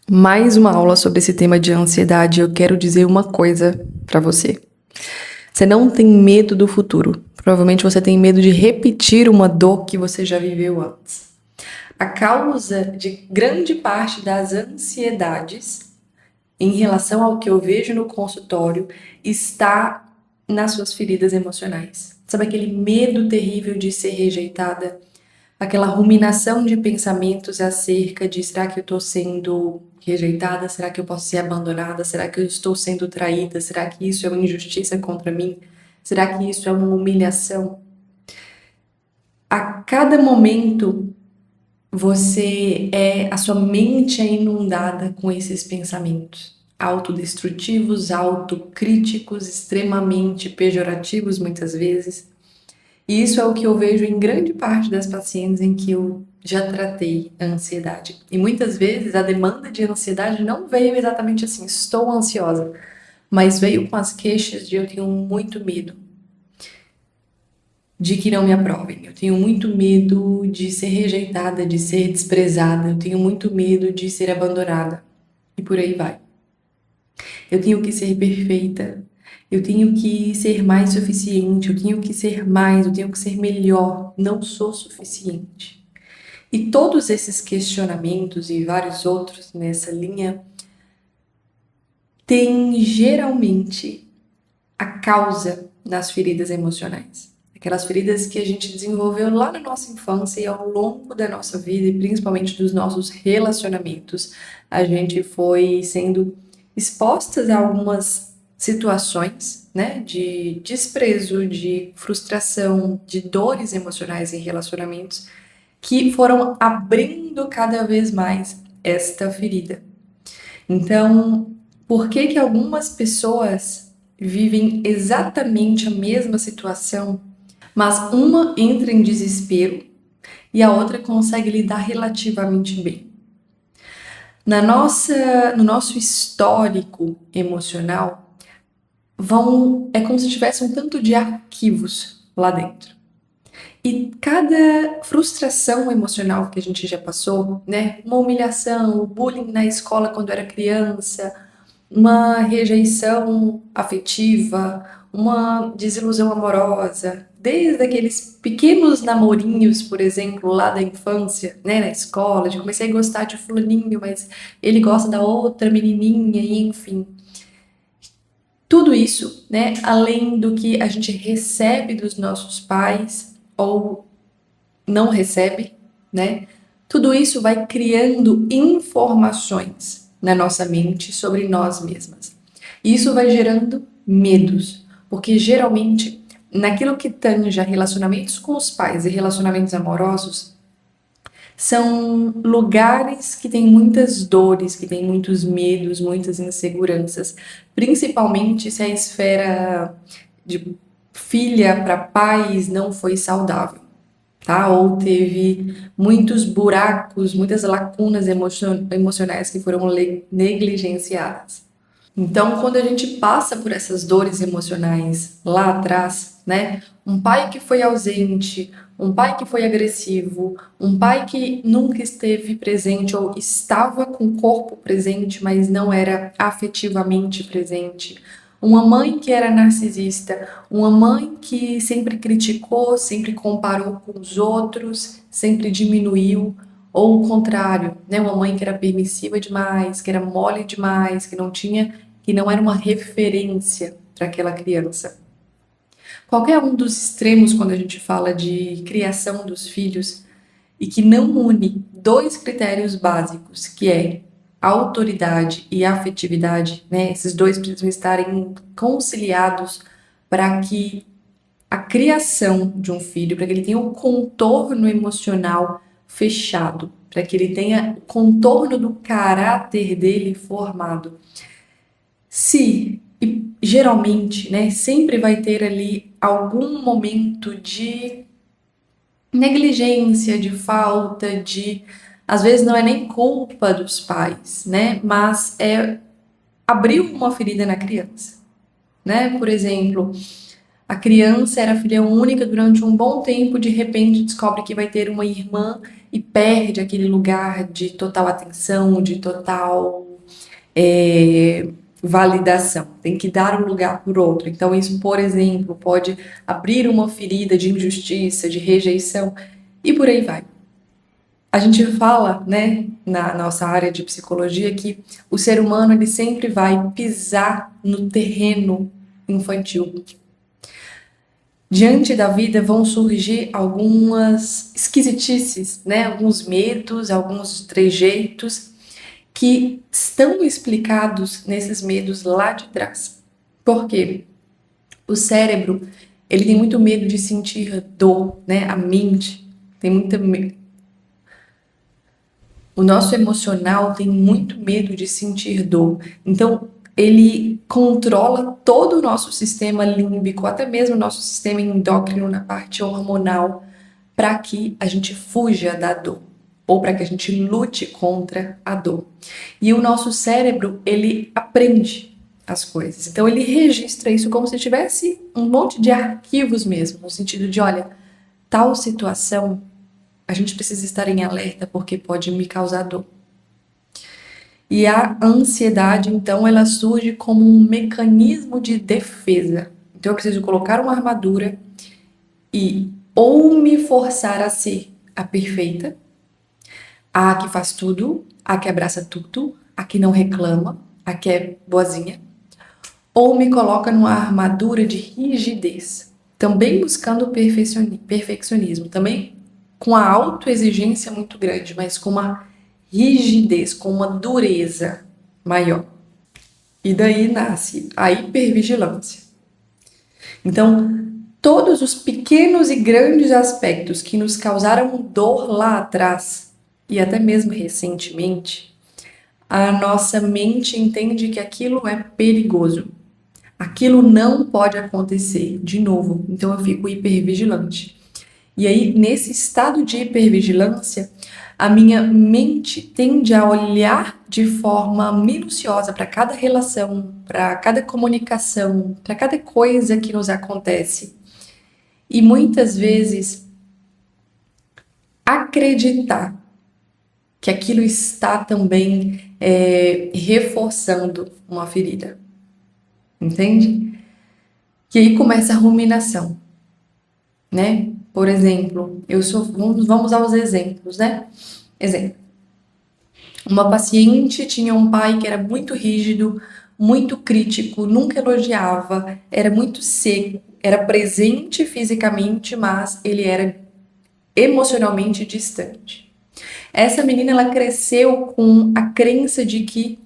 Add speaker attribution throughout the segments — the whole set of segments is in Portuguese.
Speaker 1: Mais uma aula sobre esse tema de ansiedade. Eu quero dizer uma coisa pra você. Você não tem medo do futuro. Provavelmente você tem medo de repetir uma dor que você já viveu antes. A causa de grande parte das ansiedades em relação ao que eu vejo no consultório está nas suas feridas emocionais. Sabe aquele medo terrível de ser rejeitada? Aquela ruminação de pensamentos acerca de será que eu estou sendo rejeitada? Será que eu posso ser abandonada? Será que eu estou sendo traída? Será que isso é uma injustiça contra mim? Será que isso é uma humilhação? A cada momento a sua mente é inundada com esses pensamentos autodestrutivos, autocríticos, extremamente pejorativos muitas vezes. E isso é o que eu vejo em grande parte das pacientes em que eu já tratei a ansiedade. E muitas vezes a demanda de ansiedade não veio exatamente assim, estou ansiosa, mas veio com as queixas de eu tenho muito medo de que não me aprovem, eu tenho muito medo de ser rejeitada, de ser desprezada, eu tenho muito medo de ser abandonada. E por aí vai. Eu tenho que ser perfeita, eu tenho que ser mais suficiente, eu tenho que ser mais, eu tenho que ser melhor, não sou suficiente. E todos esses questionamentos e vários outros nessa linha têm geralmente a causa nas feridas emocionais. Aquelas feridas que a gente desenvolveu lá na nossa infância e ao longo da nossa vida, e principalmente dos nossos relacionamentos, a gente foi sendo expostas a algumas situações, né, de desprezo, de frustração, de dores emocionais em relacionamentos que foram abrindo cada vez mais esta ferida. Então, por que que algumas pessoas vivem exatamente a mesma situação, mas uma entra em desespero e a outra consegue lidar relativamente bem? No nosso histórico emocional, é como se tivesse um tanto de arquivos lá dentro. E cada frustração emocional que a gente já passou, né? Uma humilhação, o bullying na escola quando era criança, uma rejeição afetiva, uma desilusão amorosa, desde aqueles pequenos namorinhos, por exemplo, lá da infância, né, na escola, de comecei a gostar de fulaninho, mas ele gosta da outra menininha, e enfim. Tudo isso, né, além do que a gente recebe dos nossos pais ou não recebe, né? Tudo isso vai criando informações na nossa mente sobre nós mesmas. E isso vai gerando medos, porque geralmente naquilo que tange a relacionamentos com os pais e relacionamentos amorosos, são lugares que têm muitas dores, que têm muitos medos, muitas inseguranças, principalmente se a esfera de filha para pais não foi saudável, tá? Ou teve muitos buracos, muitas lacunas emocionais que foram negligenciadas. Então, quando a gente passa por essas dores emocionais lá atrás, né? Um pai que foi ausente, um pai que foi agressivo, um pai que nunca esteve presente ou estava com o corpo presente, mas não era afetivamente presente. Uma mãe que era narcisista, uma mãe que sempre criticou, sempre comparou com os outros, sempre diminuiu, ou o contrário, né? Uma mãe que era permissiva demais, que era mole demais, que não era uma referência para aquela criança. Qualquer um dos extremos quando a gente fala de criação dos filhos e que não une dois critérios básicos, que é autoridade e afetividade, né? Esses dois precisam estarem conciliados para que a criação de um filho, para que ele tenha um contorno emocional fechado, para que ele tenha o contorno do caráter dele formado. Se, e geralmente, né, sempre vai ter ali algum momento de negligência, de falta, às vezes não é nem culpa dos pais, né, mas abriu uma ferida na criança, né, por exemplo, A criança era filha única durante um bom tempo, de repente descobre que vai ter uma irmã e perde aquele lugar de total atenção, de total é, validação. Tem que dar um lugar por outro. Então, isso, por exemplo, pode abrir uma ferida de injustiça, de rejeição e por aí vai. A gente fala, né, na nossa área de psicologia que o ser humano ele sempre vai pisar no terreno infantil. Diante da vida vão surgir algumas esquisitices, né, alguns medos, alguns trejeitos que estão explicados nesses medos lá de trás. Por quê? O cérebro, ele tem muito medo de sentir dor, né? A mente tem muita o nosso emocional tem muito medo de sentir dor. Então, ele controla todo o nosso sistema límbico, até mesmo o nosso sistema endócrino na parte hormonal, para que a gente fuja da dor, ou para que a gente lute contra a dor. E o nosso cérebro, ele aprende as coisas. Então, ele registra isso como se tivesse um monte de arquivos mesmo, no sentido de, olha, tal situação a gente precisa estar em alerta porque pode me causar dor. E a ansiedade, então, ela surge como um mecanismo de defesa. Então, eu preciso colocar uma armadura e ou me forçar a ser a perfeita, a que faz tudo, a que abraça tudo, a que não reclama, a que é boazinha, ou me coloca numa armadura de rigidez, também buscando perfeccionismo, também com a autoexigência muito grande, mas com uma rigidez, com uma dureza maior. E daí nasce a hipervigilância. Então, todos os pequenos e grandes aspectos que nos causaram dor lá atrás, e até mesmo recentemente, a nossa mente entende que aquilo é perigoso. Aquilo não pode acontecer de novo. Então eu fico hipervigilante. E aí, nesse estado de hipervigilância, a minha mente tende a olhar de forma minuciosa para cada relação, para cada comunicação, para cada coisa que nos acontece. E muitas vezes acreditar que aquilo está também reforçando uma ferida. Entende? E aí começa a ruminação, né? Por exemplo, vamos aos exemplos, né? Exemplo. Uma paciente tinha um pai que era muito rígido, muito crítico, nunca elogiava, era muito seco, era presente fisicamente, mas ele era emocionalmente distante. Essa menina, ela cresceu com a crença de que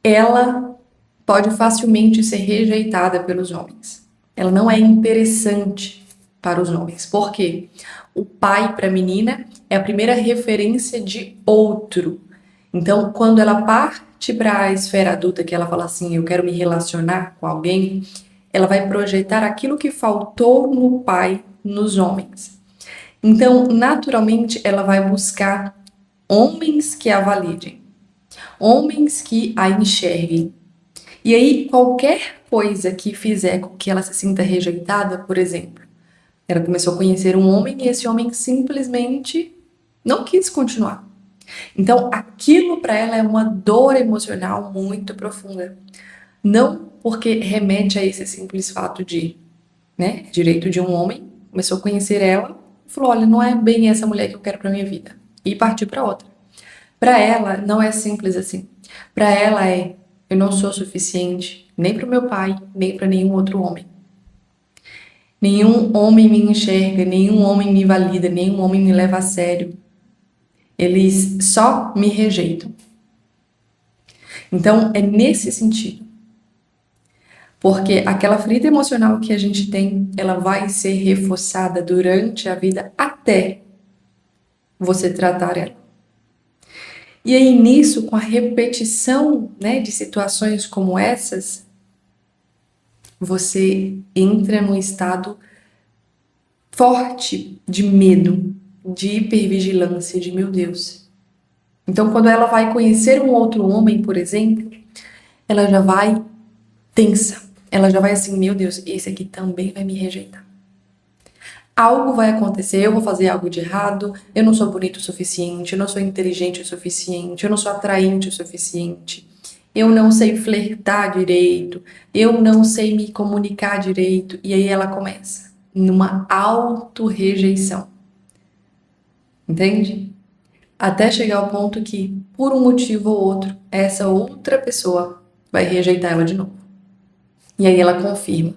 Speaker 1: ela pode facilmente ser rejeitada pelos homens. Ela não é interessante para os homens. Por quê? O pai para a menina é a primeira referência de outro. Então, quando ela parte para a esfera adulta, que ela fala assim, eu quero me relacionar com alguém, ela vai projetar aquilo que faltou no pai nos homens. Então, naturalmente, ela vai buscar homens que a validem, homens que a enxerguem. E aí, qualquer coisa que fizer com que ela se sinta rejeitada, por exemplo, ela começou a conhecer um homem e esse homem simplesmente não quis continuar. Então, aquilo para ela é uma dor emocional muito profunda. Não porque remete a esse simples fato de, né, direito de um homem, começou a conhecer ela, falou, olha, não é bem essa mulher que eu quero para minha vida. E partiu para outra. Para ela, não é simples assim. Para ela eu não sou suficiente nem para o meu pai, nem para nenhum outro homem. Nenhum homem me enxerga, nenhum homem me valida, nenhum homem me leva a sério. Eles só me rejeitam. Então, é nesse sentido. Porque aquela ferida emocional que a gente tem, ela vai ser reforçada durante a vida até você tratar ela. E aí, nisso, com a repetição, né, de situações como essas, você entra num estado forte de medo, de hipervigilância, de meu Deus. Então, quando ela vai conhecer um outro homem, por exemplo, ela já vai tensa. ela já vai assim, meu Deus, esse aqui também vai me rejeitar. Algo vai acontecer, eu vou fazer algo de errado, eu não sou bonito o suficiente, eu não sou inteligente o suficiente, eu não sou atraente o suficiente, eu não sei flertar direito, eu não sei me comunicar direito. E aí ela começa numa auto-rejeição, entende? Até chegar ao ponto que, por um motivo ou outro, essa outra pessoa vai rejeitar ela de novo. E aí ela confirma: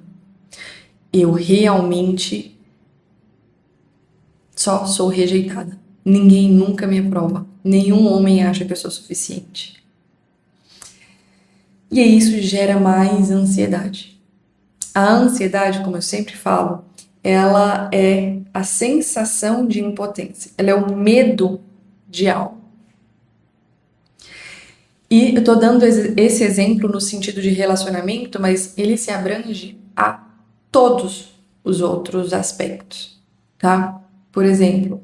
Speaker 1: eu realmente só sou rejeitada. Ninguém nunca me aprova. Nenhum homem acha que eu sou suficiente. E aí isso gera mais ansiedade. A ansiedade, como eu sempre falo, ela é a sensação de impotência. Ela é o medo de algo. E eu tô dando esse exemplo no sentido de relacionamento, mas ele se abrange a todos os outros aspectos, tá? Por exemplo,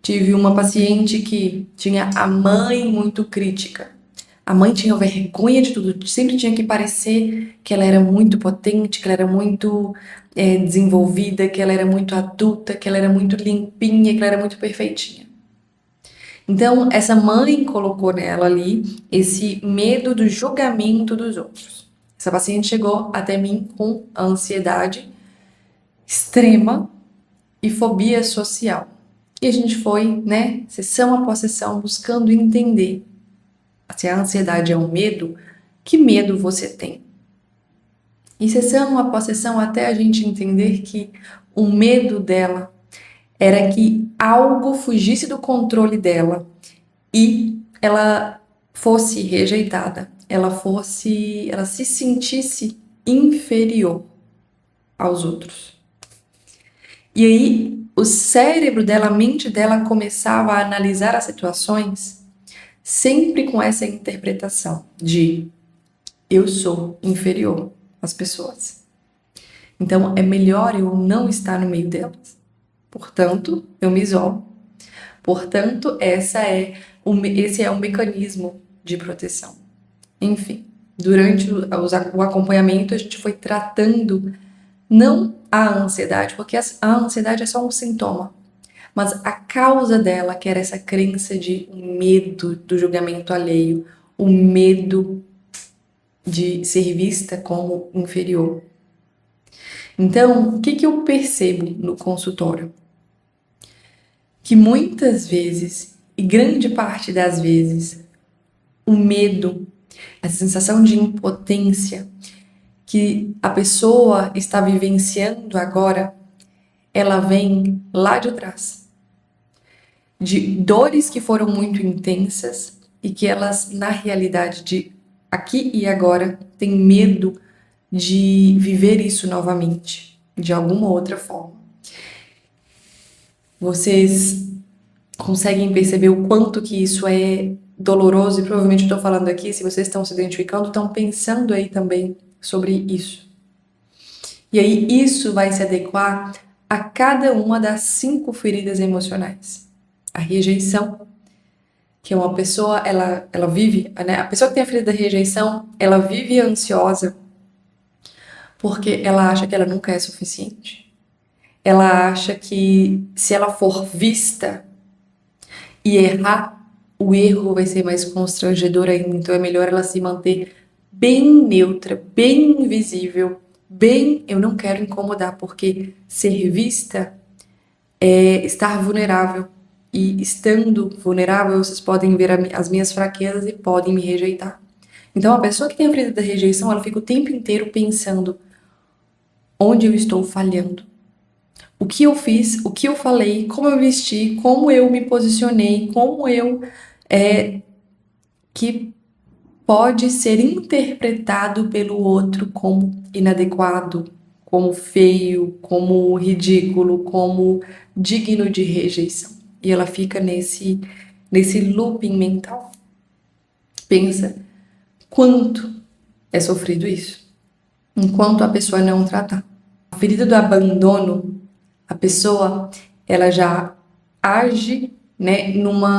Speaker 1: tive uma paciente que tinha a mãe muito crítica. A mãe tinha vergonha de tudo, sempre tinha que parecer que ela era muito potente, que ela era muito desenvolvida, que ela era muito adulta, que ela era muito limpinha, que ela era muito perfeitinha. Então, essa mãe colocou nela ali esse medo do julgamento dos outros. Essa paciente chegou até mim com ansiedade extrema e fobia social. E a gente foi, né, sessão após sessão, buscando entender se a ansiedade é um medo, que medo você tem? E sessão após sessão, até a gente entender que o medo dela era que algo fugisse do controle dela e ela fosse rejeitada, ela se sentisse inferior aos outros. E aí o cérebro dela, a mente dela começava a analisar as situações sempre com essa interpretação de eu sou inferior às pessoas. Então é melhor eu não estar no meio delas. Portanto, eu me isolo. Portanto, esse é um mecanismo de proteção. Enfim, durante o acompanhamento a gente foi tratando não a ansiedade, porque a ansiedade é só um sintoma, mas a causa dela, que era essa crença de medo do julgamento alheio, o medo de ser vista como inferior. Então, o que eu percebo no consultório? Que muitas vezes, e grande parte das vezes, o medo, a sensação de impotência que a pessoa está vivenciando agora, ela vem lá de trás. De dores que foram muito intensas e que elas, na realidade, de aqui e agora, têm medo de viver isso novamente, de alguma outra forma. Vocês conseguem perceber o quanto que isso é doloroso? E provavelmente eu estou falando aqui, se vocês estão se identificando, estão pensando aí também sobre isso. E aí isso vai se adequar a cada uma das 5 feridas emocionais. A rejeição, que é uma pessoa, ela vive, né? A pessoa que tem a ferida da rejeição, ela vive ansiosa porque ela acha que ela nunca é suficiente. Ela acha que se ela for vista e errar, o erro vai ser mais constrangedor ainda. Então é melhor ela se manter bem neutra, bem invisível, bem, eu não quero incomodar, porque ser vista é estar vulnerável. E estando vulnerável, vocês podem ver as minhas fraquezas e podem me rejeitar. Então a pessoa que tem a ferida da rejeição, ela fica o tempo inteiro pensando onde eu estou falhando. O que eu fiz, o que eu falei, como eu vesti, como eu me posicionei, como eu que pode ser interpretado pelo outro como inadequado, como feio, como ridículo, como digno de rejeição. E ela fica nesse looping mental. Pensa quanto é sofrido isso, enquanto a pessoa não tratar. A ferida do abandono, a pessoa, ela já age, né,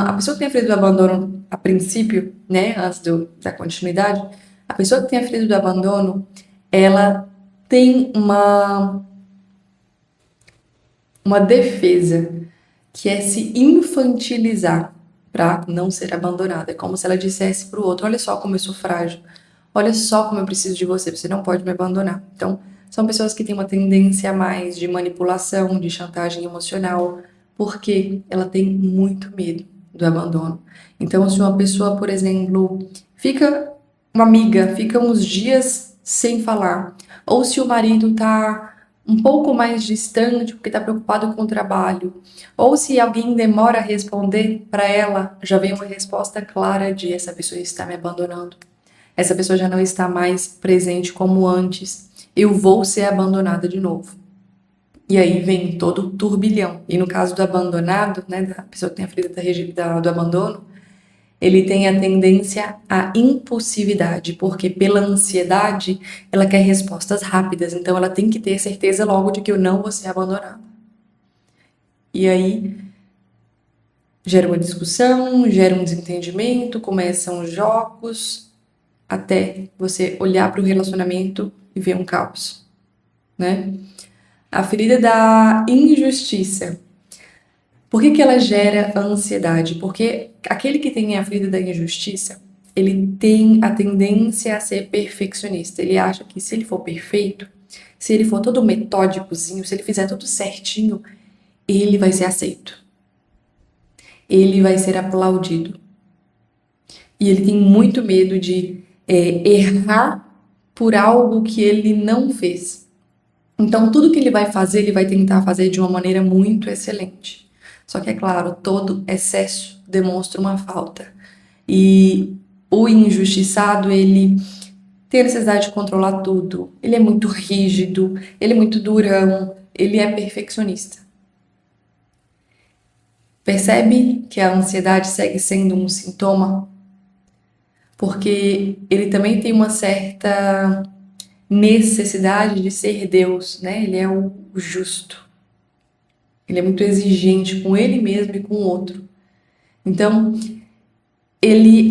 Speaker 1: a pessoa que tem a ferida do abandono a princípio, né, antes da continuidade, a pessoa que tem a ferida do abandono, ela tem uma defesa, que é se infantilizar para não ser abandonada. É como se ela dissesse para o outro: olha só como eu sou frágil, olha só como eu preciso de você, você não pode me abandonar. Então, são pessoas que têm uma tendência a mais de manipulação, de chantagem emocional, porque ela tem muito medo do abandono. Então, se uma pessoa, por exemplo, uma amiga, fica uns dias sem falar, ou se o marido tá um pouco mais distante porque está preocupado com o trabalho, ou se alguém demora a responder para ela, já vem uma resposta clara de: essa pessoa está me abandonando, essa pessoa já não está mais presente como antes, eu vou ser abandonada de novo. E aí vem todo o turbilhão. E no caso do abandonado, né, da pessoa que tem a ferida do abandono, ele tem a tendência à impulsividade, porque pela ansiedade ela quer respostas rápidas, então ela tem que ter certeza logo de que eu não vou ser abandonada. E aí gera uma discussão, gera um desentendimento, começam jogos, até você olhar para o relacionamento e ver um caos, né? A ferida da injustiça. Por que ela gera ansiedade? Porque aquele que tem a ferida da injustiça, ele tem a tendência a ser perfeccionista. Ele acha que se ele for perfeito, se ele for todo metódicozinho, se ele fizer tudo certinho, ele vai ser aceito. Ele vai ser aplaudido. E ele tem muito medo de errar por algo que ele não fez. Então, tudo que ele vai fazer, ele vai tentar fazer de uma maneira muito excelente. Só que, é claro, todo excesso demonstra uma falta. E o injustiçado, ele tem a necessidade de controlar tudo. Ele é muito rígido, ele é muito durão, ele é perfeccionista. Percebe que a ansiedade segue sendo um sintoma? Porque ele também tem uma certa necessidade de ser Deus, né? Ele é o justo. Ele é muito exigente com ele mesmo e com o outro. Então,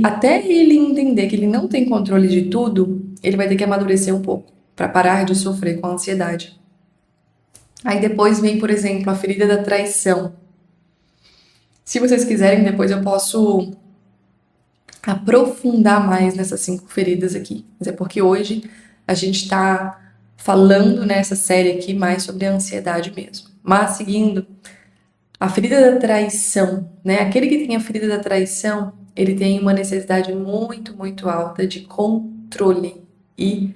Speaker 1: até ele entender que ele não tem controle de tudo, ele vai ter que amadurecer um pouco para parar de sofrer com a ansiedade. Aí depois vem, por exemplo, a ferida da traição. Se vocês quiserem, depois eu posso aprofundar mais nessas 5 feridas aqui. Mas é porque hoje a gente está falando nessa série aqui mais sobre a ansiedade mesmo. Mas seguindo, a ferida da traição, né? Aquele que tem a ferida da traição, ele tem uma necessidade muito, muito alta de controle e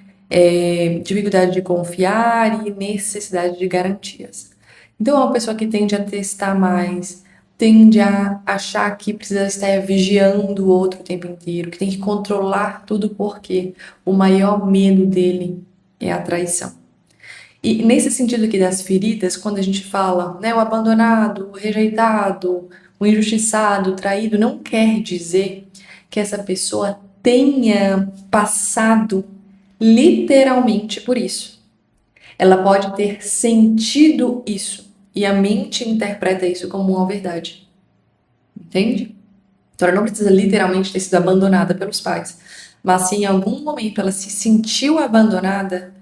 Speaker 1: dificuldade de confiar e necessidade de garantias. Então, é uma pessoa que tende a testar mais, tende a achar que precisa estar vigiando o outro o tempo inteiro, que tem que controlar tudo porque o maior medo dele é a traição. E nesse sentido aqui das feridas, quando a gente fala, né, o abandonado, o rejeitado, o injustiçado, o traído, não quer dizer que essa pessoa tenha passado literalmente por isso. Ela pode ter sentido isso e a mente interpreta isso como uma verdade. Entende? Então ela não precisa literalmente ter sido abandonada pelos pais, mas se em algum momento ela se sentiu abandonada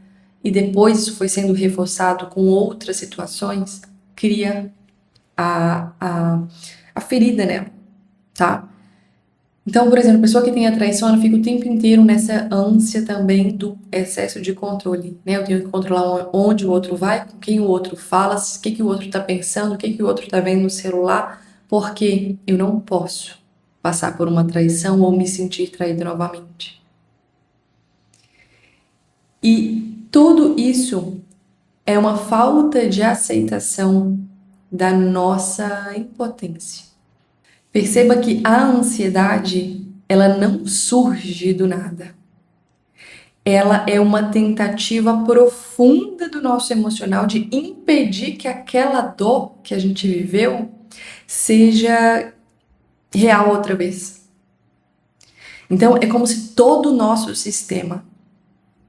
Speaker 1: e depois isso foi sendo reforçado com outras situações, cria a ferida nela, tá? Então, por exemplo, a pessoa que tem a traição, ela fica o tempo inteiro nessa ânsia também do excesso de controle, né? Eu tenho que controlar onde o outro vai, com quem o outro fala, o que o outro tá pensando, o que o outro tá vendo no celular, porque eu não posso passar por uma traição ou me sentir traído novamente. E tudo isso é uma falta de aceitação da nossa impotência. Perceba que a ansiedade, ela não surge do nada. Ela é uma tentativa profunda do nosso emocional de impedir que aquela dor que a gente viveu seja real outra vez. Então, é como se todo o nosso sistema,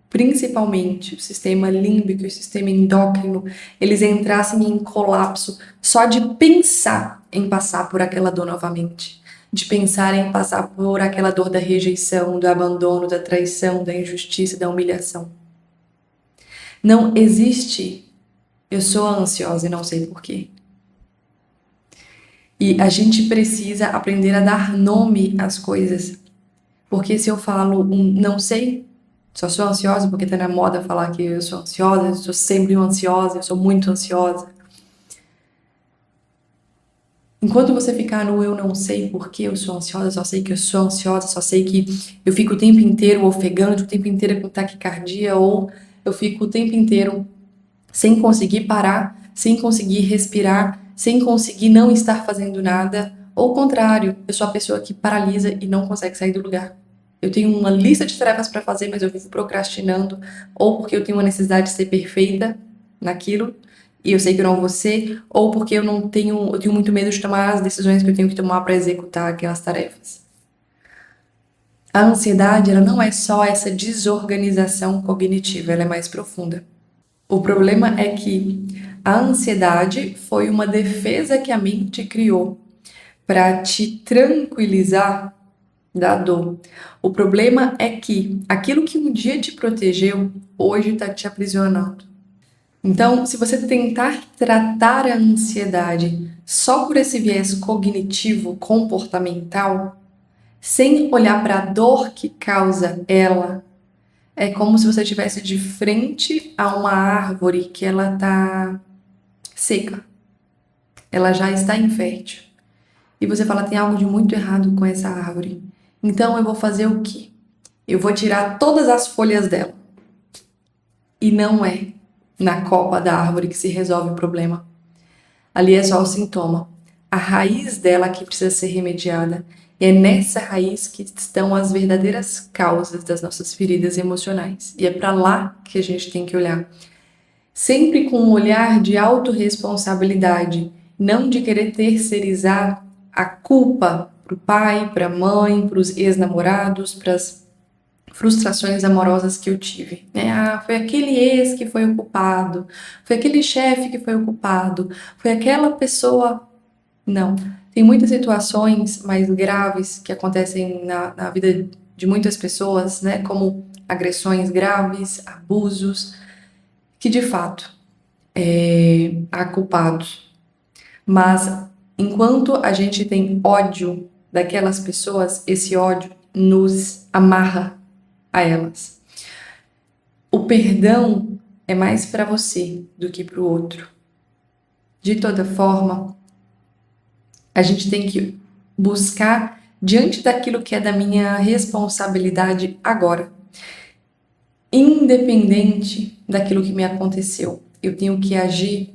Speaker 1: principalmente o sistema límbico e o sistema endócrino, eles entrassem em colapso só de pensar em passar por aquela dor novamente, de pensar em passar por aquela dor da rejeição, do abandono, da traição, da injustiça, da humilhação. Não existe eu sou ansiosa e não sei por quê. E a gente precisa aprender a dar nome às coisas. Porque se eu falo não sei, só sou ansiosa porque tá na moda falar que eu sou ansiosa, eu sou sempre ansiosa, eu sou muito ansiosa. Enquanto você ficar no eu não sei por que eu sou ansiosa, só sei que eu sou ansiosa, só sei que eu fico o tempo inteiro ofegante, o tempo inteiro com taquicardia, ou eu fico o tempo inteiro sem conseguir parar, sem conseguir respirar, sem conseguir não estar fazendo nada, ou o contrário, eu sou a pessoa que paralisa e não consegue sair do lugar. Eu tenho uma lista de tarefas para fazer, mas eu vivo procrastinando, ou porque eu tenho uma necessidade de ser perfeita naquilo, e eu sei que eu não vou ser, ou porque eu tenho muito medo de tomar as decisões que eu tenho que tomar para executar aquelas tarefas. A ansiedade, ela não é só essa desorganização cognitiva, ela é mais profunda. O problema é que a ansiedade foi uma defesa que a mente criou para te tranquilizar da dor. O problema é que aquilo que um dia te protegeu, hoje está te aprisionando. Então, se você tentar tratar a ansiedade só por esse viés cognitivo, comportamental, sem olhar para a dor que causa ela, é como se você estivesse de frente a uma árvore que ela está seca, ela já está infértil. E você fala, tem algo de muito errado com essa árvore. Então eu vou fazer o quê? Eu vou tirar todas as folhas dela. E não é na copa da árvore que se resolve o problema. Ali é só o sintoma. A raiz dela que precisa ser remediada. E é nessa raiz que estão as verdadeiras causas das nossas feridas emocionais. E é para lá que a gente tem que olhar. Sempre com um olhar de autorresponsabilidade, não de querer terceirizar a culpa para o pai, para a mãe, para os ex-namorados, para as frustrações amorosas que eu tive. Foi aquele ex que foi o culpado, foi aquele chefe que foi o culpado, foi aquela pessoa. Não. Tem muitas situações mais graves que acontecem na vida de muitas pessoas, né? Como agressões graves, abusos, que de fato há culpados. Mas enquanto a gente tem ódio daquelas pessoas, esse ódio nos amarra a elas. O perdão é mais para você do que para o outro. De toda forma, a gente tem que buscar diante daquilo que é da minha responsabilidade agora. Independente daquilo que me aconteceu, eu tenho que agir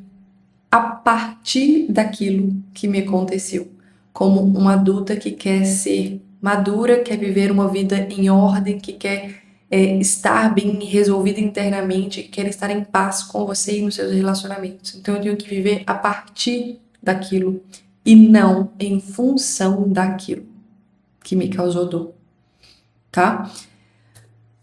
Speaker 1: a partir daquilo que me aconteceu, como uma adulta que quer ser madura, quer viver uma vida em ordem, que quer estar bem resolvida internamente, quer estar em paz com você e nos seus relacionamentos. Então eu tenho que viver a partir daquilo e não em função daquilo que me causou dor, tá?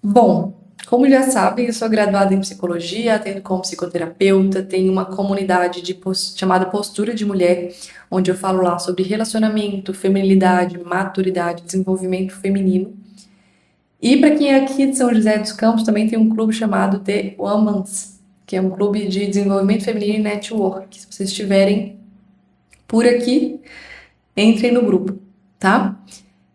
Speaker 1: Bom, como já sabem, eu sou graduada em psicologia, atendo como psicoterapeuta, tenho uma comunidade chamada Postura de Mulher, onde eu falo lá sobre relacionamento, feminilidade, maturidade, desenvolvimento feminino. E para quem é aqui de São José dos Campos, também tem um clube chamado The Womans, que é um clube de desenvolvimento feminino e network. Se vocês estiverem por aqui, entrem no grupo, tá?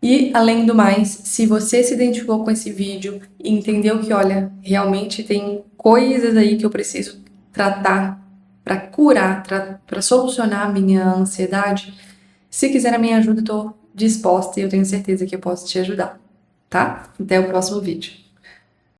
Speaker 1: E, além do mais, se você se identificou com esse vídeo e entendeu que, olha, realmente tem coisas aí que eu preciso tratar para curar, para solucionar a minha ansiedade, se quiser a minha ajuda, eu estou disposta e eu tenho certeza que eu posso te ajudar, tá? Até o próximo vídeo.